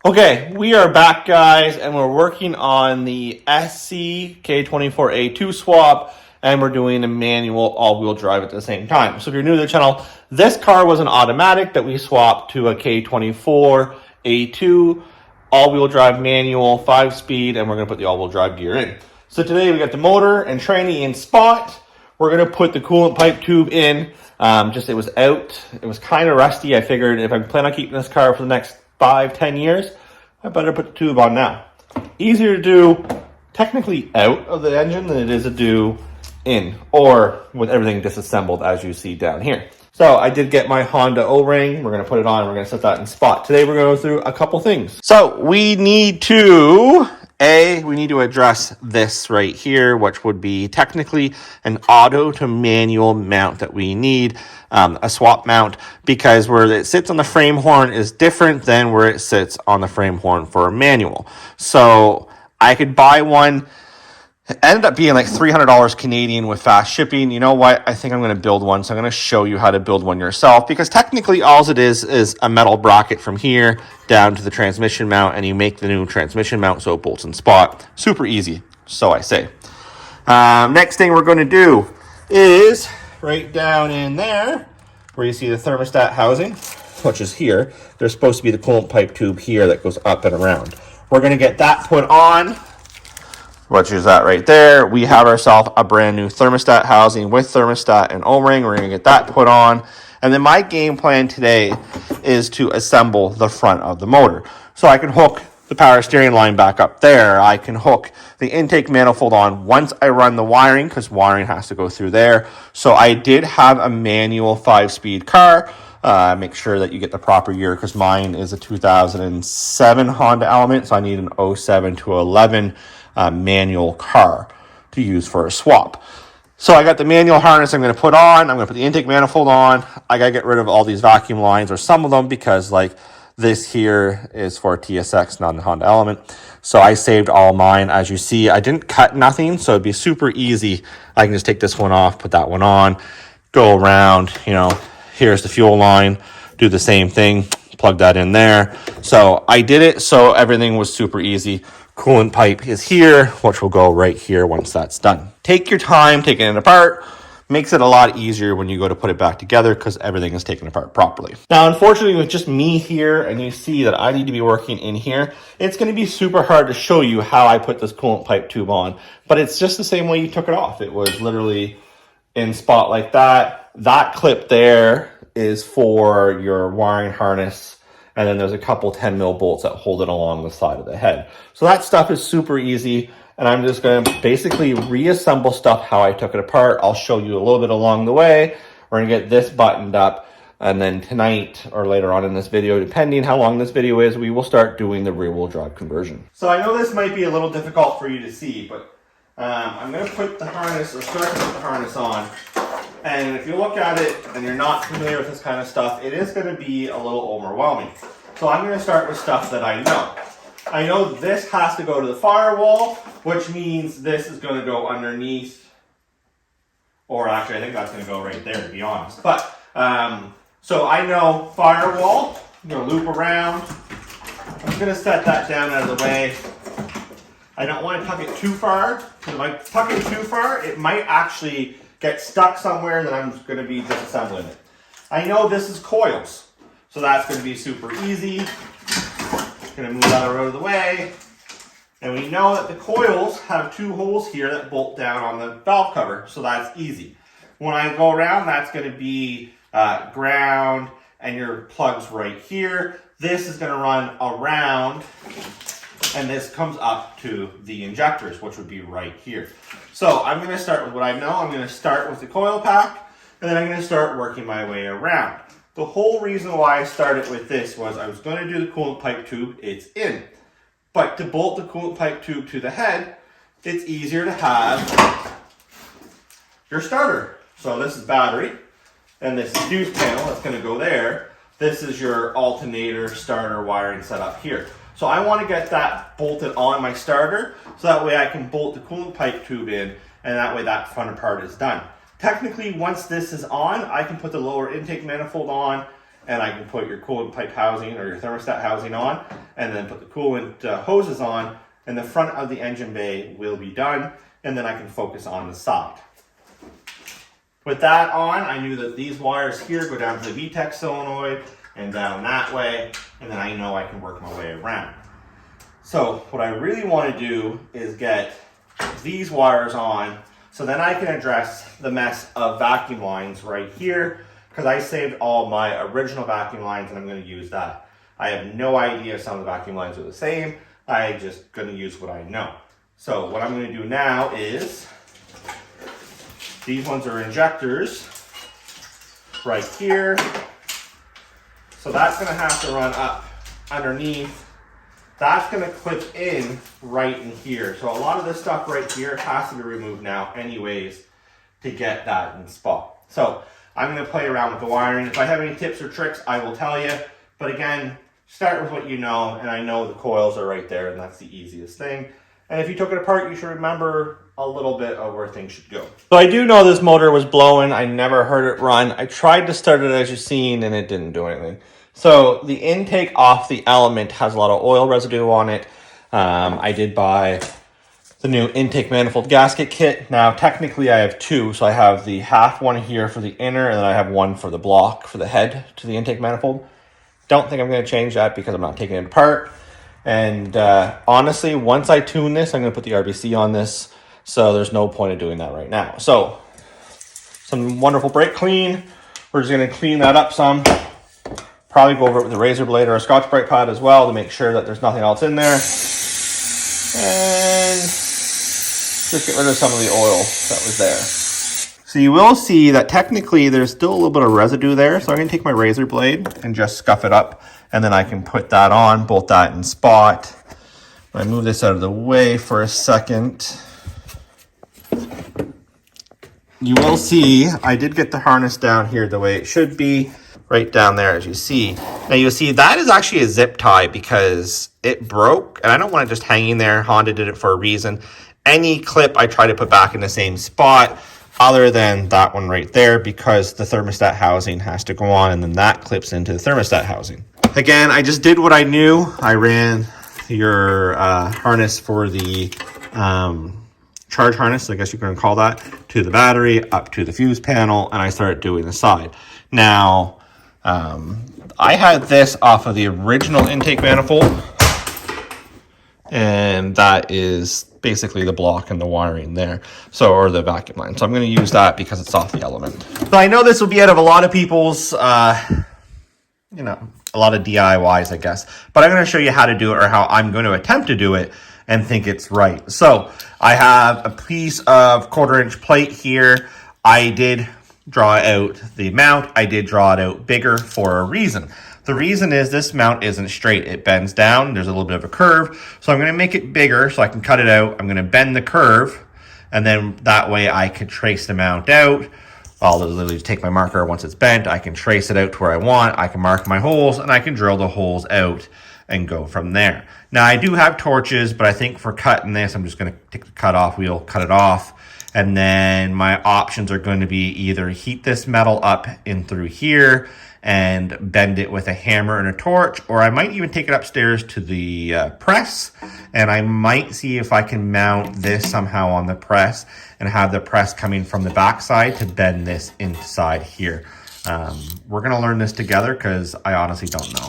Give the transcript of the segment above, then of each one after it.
Okay, we are back, guys, and we're working on the SC K24A2 swap, and we're doing a manual all-wheel drive at the same time. So if you're new to the channel, this car was an automatic that we swapped to a K24A2 all-wheel drive manual, 5-speed, and we're going to put the all-wheel drive gear in. So today we got the motor and tranny in spot. We're going to put the coolant pipe tube in. It was out. It was kind of rusty. I figured if I plan on keeping this car for the next 5-10 years, I better put the tube on now. Easier to do technically out of the engine than it is to do in, or with everything disassembled, as you see down here. So I did get my Honda O-ring. We're going to put it on. We're going to set that in spot. Today we're going to go through a couple things. So we need to address this right here, which would be technically an auto to manual mount that we need, a swap mount, because where it sits on the frame horn is different than where it sits on the frame horn for a manual. So I could buy one. It ended up being like $300 Canadian with fast shipping. You know what? I think I'm going to build one. So I'm going to show you how to build one yourself, because technically all it is a metal bracket from here down to the transmission mount, and you make the new transmission mount so it bolts in spot. Super easy, so I say. Next thing we're going to do is right down in there where you see the thermostat housing, which is here. There's supposed to be the coolant pipe tube here that goes up and around. We're going to get that put on, which is that right there. We have ourselves a brand new thermostat housing with thermostat and O-ring. We're going to get that put on. And then my game plan today is to assemble the front of the motor. So I can hook the power steering line back up there. I can hook the intake manifold on once I run the wiring, because wiring has to go through there. So I did have a manual 5-speed car. Make sure that you get the proper year, because mine is a 2007 Honda Element. So I need an 07 to 11 manual car to use for a swap. So I got the manual harness I'm going to put on. I'm going to put the intake manifold on. I got to get rid of all these vacuum lines, or some of them, because like this here is for TSX, not a Honda Element. So I saved all mine. As you see, I didn't cut nothing, so it'd be super easy. I can just take this one off, put that one on, go around, here's the fuel line, do the same thing, plug that in there. So I did it so everything was super easy. Coolant pipe is here, which will go right here once that's done. Take your time taking it apart. Makes it a lot easier when you go to put it back together, because everything is taken apart properly. Now, unfortunately, with just me here, and you see that I need to be working in here, it's going to be super hard to show you how I put this coolant pipe tube on. But it's just the same way you took it off. It was literally in spot like that. That clip there is for your wiring harness. And then there's a couple 10 mil bolts that hold it along the side of the head. So that stuff is super easy. And I'm just going to basically reassemble stuff how I took it apart. I'll show you a little bit along the way. We're going to get this buttoned up. And then tonight or later on in this video, depending how long this video is, we will start doing the rear wheel drive conversion. So I know this might be a little difficult for you to see, but I'm going to put the harness, or start to put the harness on. And if you look at it and you're not familiar with this kind of stuff, it is going to be a little overwhelming. So I'm going to start with stuff that I know. I know this has to go to the firewall, which means this is going to go underneath. Or actually, I think that's going to go right there, to be honest. But, so I know firewall. I'm going to loop around. I'm going to set that down out of the way. I don't want to tuck it too far, because if I tuck it too far, it might actually get stuck somewhere, and then I'm going to be disassembling it. I know this is coils, so that's going to be super easy. Going to move that out of the way. And we know that the coils have 2 holes here that bolt down on the valve cover, so that's easy. When I go around, that's going to be ground, and your plug's right here. This is going to run around, and this comes up to the injectors, which would be right here. So I'm going to start with what I know. I'm going to start with the coil pack, and then I'm going to start working my way around. The whole reason why I started with this was I was going to do the coolant pipe tube. It's in. But to bolt the coolant pipe tube to the head, it's easier to have your starter. So this is battery, and this is fuse panel that's going to go there. This is your alternator starter wiring setup here. So I want to get that bolted on my starter, so that way I can bolt the coolant pipe tube in, and that way that front part is done. Technically, once this is on, I can put the lower intake manifold on and I can put your coolant pipe housing or your thermostat housing on, and then put the coolant hoses on, and the front of the engine bay will be done, and then I can focus on the side. With that on, I knew that these wires here go down to the VTEC solenoid and down that way, and then I know I can work my way around. So what I really want to do is get these wires on, so then I can address the mess of vacuum lines right here, because I saved all my original vacuum lines and I'm going to use that. I have no idea if some of the vacuum lines are the same. I'm just going to use what I know. So what I'm going to do now is, these ones are injectors right here. So that's going to have to run up underneath. That's going to clip in right in here. So a lot of this stuff right here has to be removed now anyways to get that in spot. So I'm going to play around with the wiring. If I have any tips or tricks, I will tell you. But again, start with what you know, and I know the coils are right there, and that's the easiest thing. And if you took it apart, you should remember a little bit of where things should go. So I do know this motor was blowing. I never heard it run. I tried to start it as you've seen, and it didn't do anything. So the intake off the Element has a lot of oil residue on it. I did buy the new intake manifold gasket kit. Now, technically I have two. So I have the half one here for the inner, and then I have one for the block for the head to the intake manifold. Don't think I'm going to change that because I'm not taking it apart. And honestly, once I tune this, I'm going to put the RBC on this. So there's no point of doing that right now. So some wonderful brake clean. We're just going to clean that up some. Probably go over it with a razor blade or a Scotch Brite pad as well to make sure that there's nothing else in there. And just get rid of some of the oil that was there. So you will see that technically there's still a little bit of residue there. So I'm going to take my razor blade and just scuff it up. And then I can put that on, bolt that in spot. I move this out of the way for a second. You will see I did get the harness down here the way it should be. Right down there, as you see. Now you'll see that is actually a zip tie because it broke, and I don't want it just hanging there. Honda did it for a reason. Any clip I try to put back in the same spot, other than that one right there, because the thermostat housing has to go on, and then that clips into the thermostat housing. Again, I just did what I knew. I ran your harness for the charge harness, I guess you can call that, to the battery, up to the fuse panel, and I started doing the side. Now, I had this off of the original intake manifold, and that is basically the block and the wiring there, so, or the vacuum line. So I'm going to use that because it's off the Element. So I know this will be out of a lot of people's, you know, a lot of DIYs, I guess, but I'm going to show you how to do it, or how I'm going to attempt to do it and think it's right. So I have a piece of 1/4-inch plate here. I did draw out the mount. I did draw it out bigger for a reason. The reason is this mount isn't straight. It bends down. There's a little bit of a curve. So I'm going to make it bigger so I can cut it out. I'm going to bend the curve, and then that way I can trace the mount out. I'll literally just take my marker once it's bent. I can trace it out to where I want. I can mark my holes, and I can drill the holes out and go from there. Now I do have torches, but I think for cutting this, I'm just going to take the cut off wheel, cut it off. And then my options are going to be either heat this metal up in through here and bend it with a hammer and a torch, or I might even take it upstairs to the press, and I might see if I can mount this somehow on the press and have the press coming from the backside to bend this inside here. We're going to learn this together because I honestly don't know.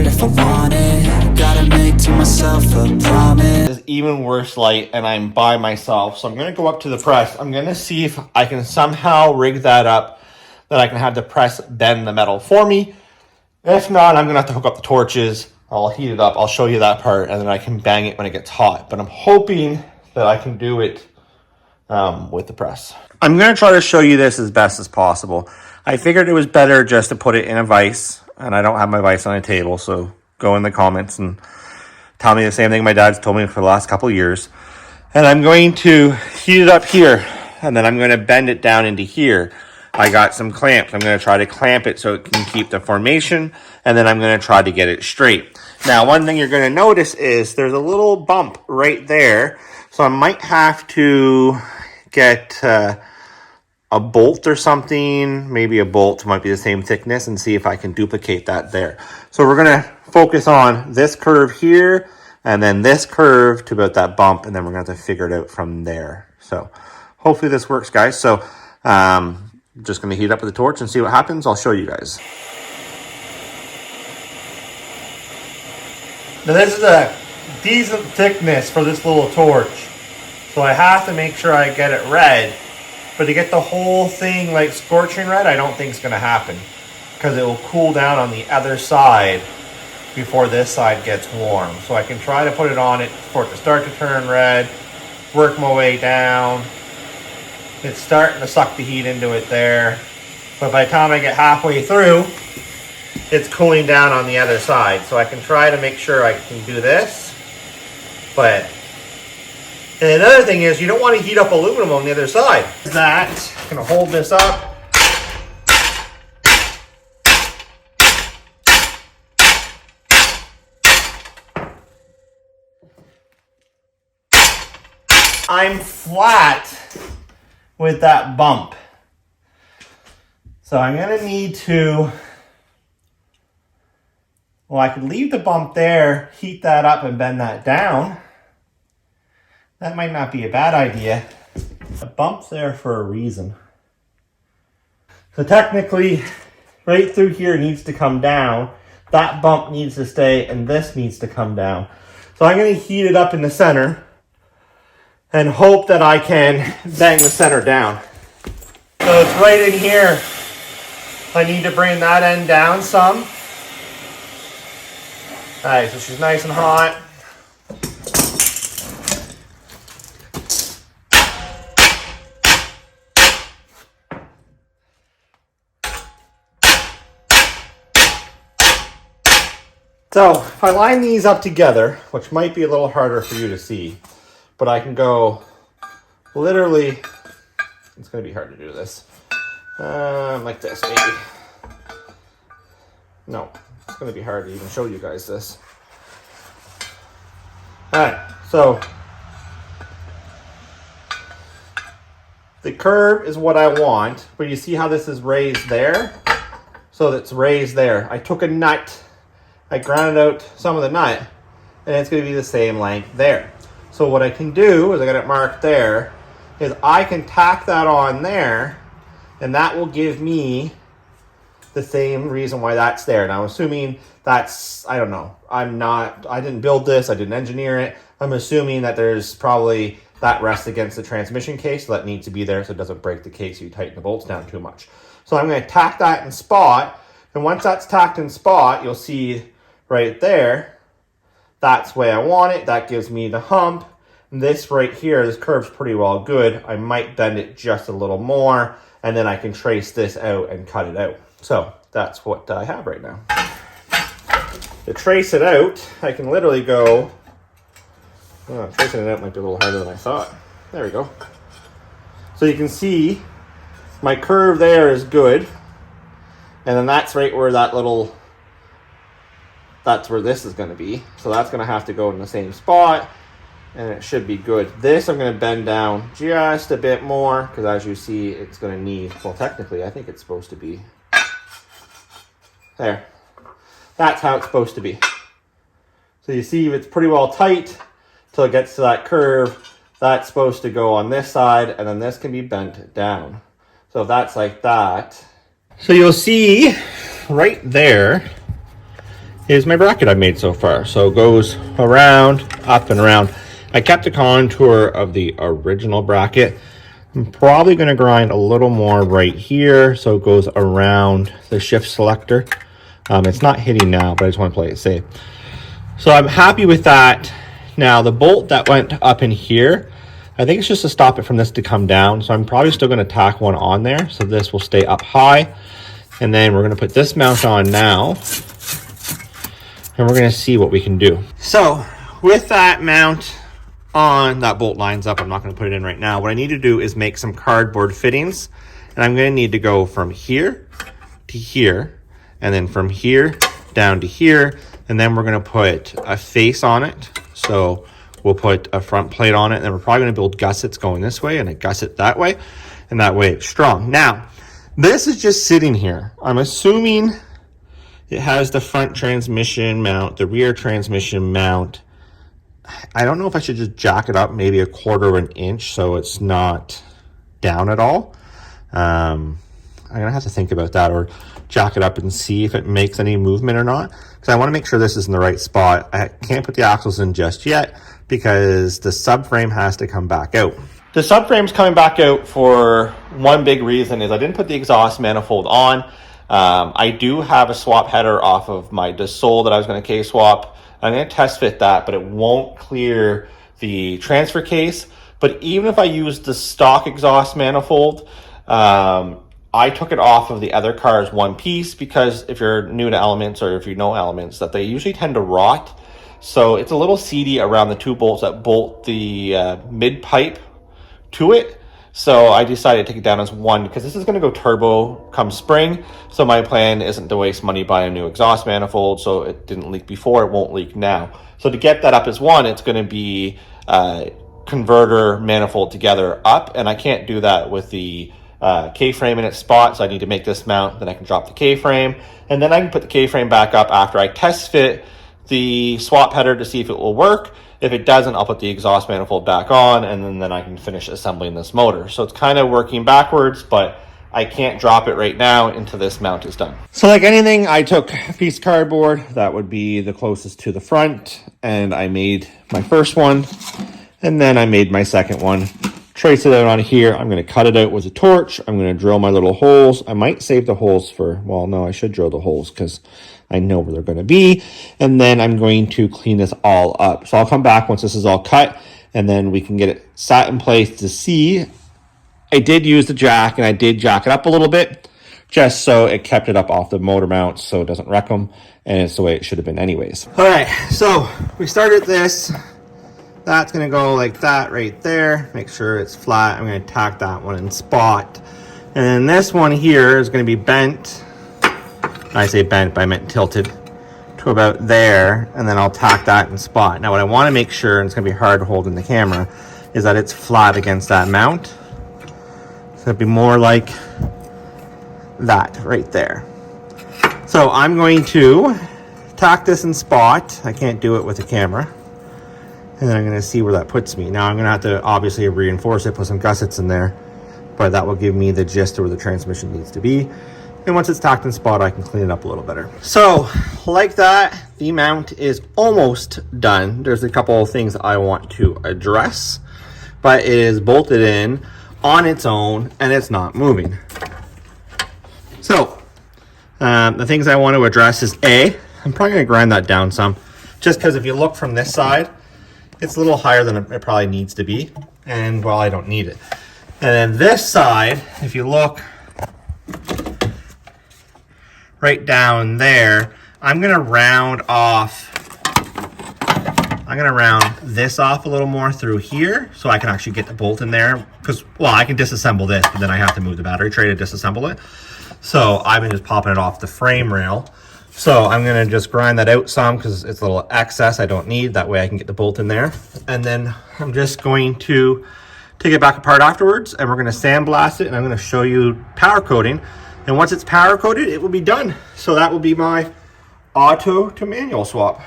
If I want it, gotta make to myself a promise. It's even worse light, and I'm by myself, so I'm going to go up to the press. I'm going to see if I can somehow rig that up, that I can have the press bend the metal for me. If not, I'm going to have to hook up the torches. I'll heat it up. I'll show you that part, and then I can bang it when it gets hot. But I'm hoping that I can do it with the press. I'm going to try to show you this as best as possible. I figured it was better just to put it in a vise, and I don't have my vise on a table, so go in the comments and tell me the same thing my dad's told me for the last couple of years. And I'm going to heat it up here, and then I'm going to bend it down into here. I got some clamps. I'm going to try to clamp it so it can keep the formation, and then I'm going to try to get it straight. Now, one thing you're going to notice is there's a little bump right there, so I might have to get a bolt or something. Maybe a bolt might be the same thickness, and see if I can duplicate that there. So we're going to focus on this curve here, and then this curve to about that bump, and then we're going to have to figure it out from there. So hopefully this works, guys. So just going to heat up with the torch and see what happens. I'll show you guys. Now this is a decent thickness for this little torch, so I have to make sure I get it red. But to get the whole thing like scorching red, I don't think it's going to happen, because it will cool down on the other side before this side gets warm. So I can try to put it on it for it to start to turn red, work my way down. It's starting to suck the heat into it there. But by the time I get halfway through, it's cooling down on the other side. So I can try to make sure I can do this. But, and another thing is, you don't want to heat up aluminum on the other side. That, I'm going to hold this up. I'm flat with that bump. So I'm going to need to, well, I could leave the bump there, heat that up and bend that down. That might not be a bad idea. The bump's there for a reason. So technically, right through here needs to come down. That bump needs to stay, and this needs to come down. So I'm going to heat it up in the center and hope that I can bang the center down. So it's right in here. I need to bring that end down some. All right, so she's nice and hot. So if I line these up together, which might be a little harder for you to see, but I can go literally, it's going to be hard to do this, like this maybe. No, it's going to be hard to even show you guys this. Alright, so the curve is what I want, but you see how this is raised there? So that's raised there. I took a nut, I grounded out some of the nut, and it's going to be the same length there. So what I can do is, I got it marked there, is I can tack that on there, and that will give me the same reason why that's there. Now I'm assuming that's, I don't know, I didn't build this, I didn't engineer it. I'm assuming that there's probably that rests against the transmission case, so that needs to be there so it doesn't break the case, so you tighten the bolts down too much. So I'm going to tack that in spot, and once that's tacked in spot, you'll see right there, that's the way I want it. That gives me the hump. And this right here, this curve's pretty well good. I might bend it just a little more, and then I can trace this out and cut it out. So that's what I have right now. To trace it out, I can literally go, tracing it out might be a little harder than I thought. There we go. So you can see my curve there is good. And then that's right where that little, that's where this is going to be. So that's going to have to go in the same spot, and it should be good. This I'm going to bend down just a bit more, because as you see, it's going to need, well, technically, I think it's supposed to be there. That's how it's supposed to be. So you see it's pretty well tight till it gets to that curve. That's supposed to go on this side, and then this can be bent down. So if that's like that. So you'll see right there is my bracket I've made so far. So it goes around, up and around. I kept the contour of the original bracket. I'm probably going to grind a little more right here so it goes around the shift selector. It's not hitting now, but I just want to play it safe. So I'm happy with that. Now the bolt that went up in here, I think it's just to stop it from this to come down. So I'm probably still going to tack one on there, so this will stay up high. And then we're going to put this mount on now, and we're going to see what we can do. So with that mount on, that bolt lines up. I'm not going to put it in right now. What I need to do is make some cardboard fittings And I'm going to need to go from here to here, and then from here down to here, and then we're going to put a face on it. So we'll put a front plate on it, and then we're probably going to build gussets going this way and a gusset that way, and that way it's strong. Now, this is just sitting here. I'm assuming it has the front transmission mount, the rear transmission mount. I don't know if I should just jack it up maybe 1/4 of an inch so it's not down at all. I'm gonna have to think about that, or jack it up and see if it makes any movement or not, because I want to make sure this is in the right spot. I can't put the axles in just yet because the subframe has to come back out. The subframe's coming back out for one big reason, is I didn't put the exhaust manifold on. I do have a swap header off of my Dassault that I was going to case swap. I'm going to test fit that, but it won't clear the transfer case. But even if I use the stock exhaust manifold, I took it off of the other car's one piece, because if you're new to Elements, or if you know Elements, that they usually tend to rot. So it's a little seedy around the 2 bolts that bolt the mid pipe to it. So I decided to take it down as one, because this is going to go turbo come spring. So my plan isn't to waste money buying a new exhaust manifold. So it didn't leak before, it won't leak now. So to get that up as one, it's going to be converter manifold together up, and I can't do that with the K-frame in its spot. So I need to make this mount, then I can drop the K-frame, and then I can put the K-frame back up after I test fit the swap header to see if it will work. If it doesn't, I'll put the exhaust manifold back on, and then I can finish assembling this motor. So it's kind of working backwards, but I can't drop it right now until this mount is done. So like anything, I took a piece of cardboard that would be the closest to the front, and I made my first one, and then I made my second one. Trace it out on here. I'm going to cut it out with a torch. I'm going to drill my little holes. I might save the holes for, well, no, I should drill the holes because I know where they're going to be. And then I'm going to clean this all up. So I'll come back once this is all cut, and then we can get it sat in place to see. I did use the jack, and I did jack it up a little bit just so it kept it up off the motor mounts so it doesn't wreck them, and it's the way it should have been anyways. All right, so we started this. That's going to go like that right there. Make sure it's flat. I'm going to tack that one in spot. And then this one here is going to be bent. I say bent, but I meant tilted to about there. And then I'll tack that in spot. Now what I want to make sure, and it's going to be hard to hold in the camera, is that it's flat against that mount. So it'd be more like that right there. So I'm going to tack this in spot. I can't do it with the camera. And then I'm going to see where that puts me. Now I'm going to have to obviously reinforce it, put some gussets in there, but that will give me the gist of where the transmission needs to be. And once it's tacked in spot, I can clean it up a little better. So like that, the mount is almost done. There's a couple of things I want to address, but it is bolted in on its own and it's not moving. So the things I want to address is I'm probably going to grind that down some, just because if you look from this side, it's a little higher than it probably needs to be, and well, I don't need it. And then this side, if you look right down there, I'm gonna round this off a little more through here so I can actually get the bolt in there, because, well, I can disassemble this, but then I have to move the battery tray to disassemble it. So I've been just popping it off the frame rail. So I'm going to just grind that out some because it's a little excess I don't need. That way I can get the bolt in there. And then I'm just going to take it back apart afterwards, and we're going to sandblast it, and I'm going to show you powder coating. And once it's powder coated, it will be done. So that will be my auto to manual swap.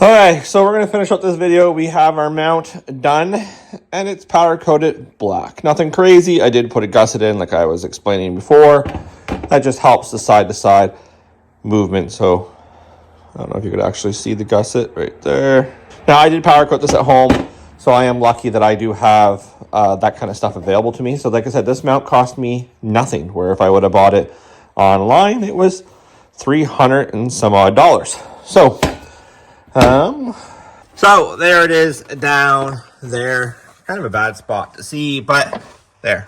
All right, so we're going to finish up this video. We have our mount done, and it's powder coated black. Nothing crazy. I did put a gusset in like I was explaining before. That just helps the side-to-side movement. So I don't know if you could actually see the gusset right there. Now I did powder coat this at home, so I am lucky that I do have that kind of stuff available to me. So like I said, this mount cost me nothing, where if I would have bought it online, it was $300 and some odd. So so there it is down there. Kind of a bad spot to see, but there.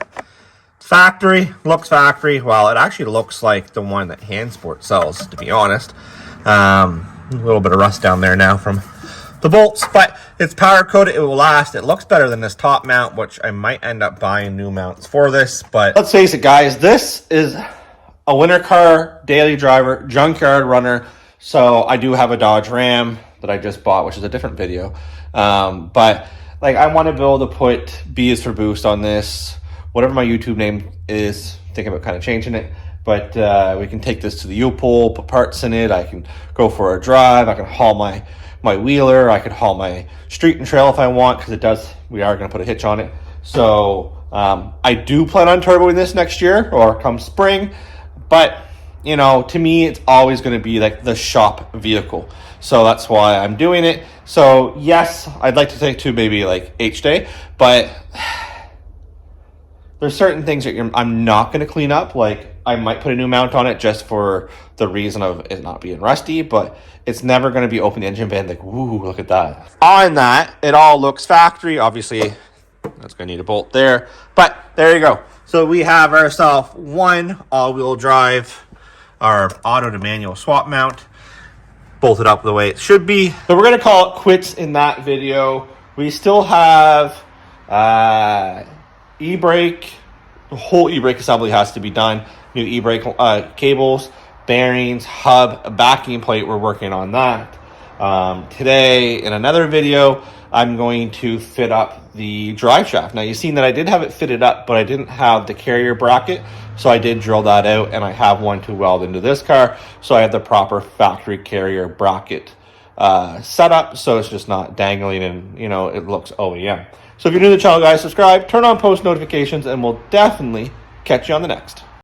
Factory, looks factory. Well, it actually looks like the one that Handsport sells, to be honest. A little bit of rust down there now from the bolts, but it's powder coated. It will last. It looks better than this top mount, which I might end up buying new mounts for this. But let's face it, guys, this is a winter car, daily driver, junkyard runner. So I do have a Dodge Ram that I just bought, which is a different video. But like, I want to be able to put B is for boost on this, whatever my YouTube name is. Thinking about kind of changing it. But we can take this to the U-Pole, put parts in it. I can go for a drive. I can haul my wheeler. I could haul my street and trail if I want, because we are going to put a hitch on it. So I do plan on turboing this next year or come spring. But, you know, to me, it's always going to be like the shop vehicle. So that's why I'm doing it. So yes, I'd like to take to maybe like H-Day, but there's certain things that I'm not going to clean up. Like, I might put a new mount on it just for the reason of it not being rusty, but it's never going to be open the engine bay and like, ooh, look at that. On that, it all looks factory. Obviously, that's going to need a bolt there, but there you go. So we have ourselves one all-wheel drive, our auto to manual swap mount, bolted up the way it should be. So we're going to call it quits in that video. We still have e-brake. The whole e-brake assembly has to be done. New e-brake cables, bearings, hub, backing plate. We're working on that. Today, in another video, I'm going to fit up the drive shaft. Now, you've seen that I did have it fitted up, but I didn't have the carrier bracket. So I did drill that out, and I have one to weld into this car. So I have the proper factory carrier bracket set up, so it's just not dangling and, you know, it looks OEM. So if you're new to the channel, guys, subscribe, turn on post notifications, and we'll definitely catch you on the next.